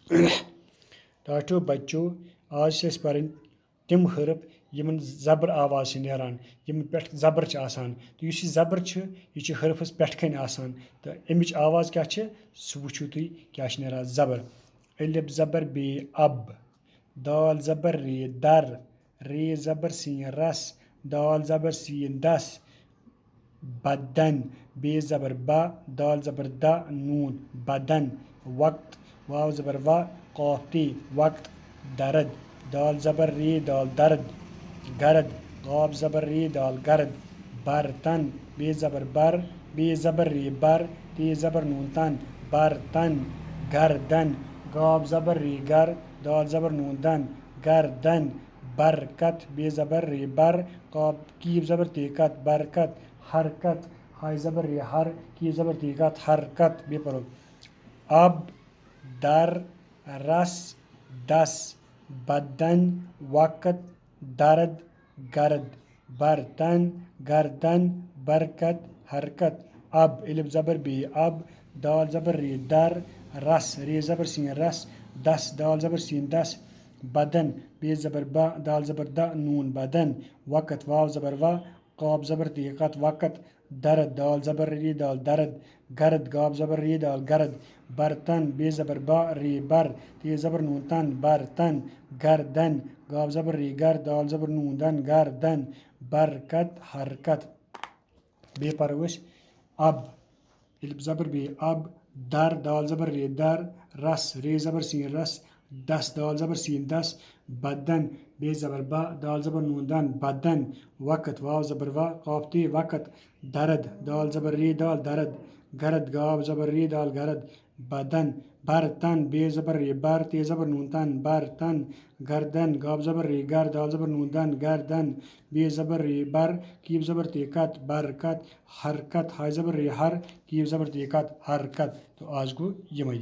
टाटो बच्चों आज से पढ़ें तिम हरफ यमन जबर आवाज से नेरान यमन पे जबर आसान तो यह जबर यह हरफस पे आसान तो अमिच आवाज क्या सह वो तुम क्या नेरान जबर अलिफ जबर बे अब दाल जबर रे दर रे जबर सीन रस दाल जबर सीन दस बदन बे जबर बा दाल जबर दा नून बदन वक्त वाव जबर वा कौफ ती वक्त दर्द दाल जबर री दाल दर्द गर्द गौब जबर री दाल गर्द बर्तन बे जबर बर बे जबर री बर ते जबर नून तन बर्तन गर्दन गौब जबर री गर दाल जबर नून दन गर्दन बरकत बे जबर री बर कौब कीब जबर तेकत बरकत हरकत हाय जबर री हर की जबर तेकत हरकत बे पढ़ो अब दर रस दस बदन वक़्त दर्द गर्द बर्तन गर्दन बरकत हरकत अब अलिफ जबर बे अब दाल जबर रे दर रस रे जबर सीन रस दस दाल जबर सीन दस बदन बे जबर बा दाल जबर दा नून बदन वक़्त वाव जबर वा कौब जबर तेकत वक़्त दर्द दाल जबर रे दाल दर्द गर्द गाब जबर रे दाल गर्द बर्तन बे जबर बा रे बर ते जबर नून तन बर्तन गर्दन गाब जबर रे गर दाल जबर नून दन गर्दन बरकत हरकत बे पढ़ो अब अलिफ जबर बे अब दर दाल जबर रे दर रस रे जबर सीन रस दस दाल जबर सीन दस बदन बे जबर बा दाल जबर नून दन बदन वक़्त वाव जबर वा कौफ ते वक़्त दर्द दाल जबर रे दाल दर्द गर्द गाब जबर रे दाल गर्द बदन बर्तन बे जबर रे बर ते जबर नून तन बर्तन गर्दन गाब जबर रे गर दाल जबर नून दन गर्दन बे जबर रे बर कीब जबर तेकत बरकत हरकत हाय जबर रे हर कीब जबर तेकत हरकत तो आज गो यम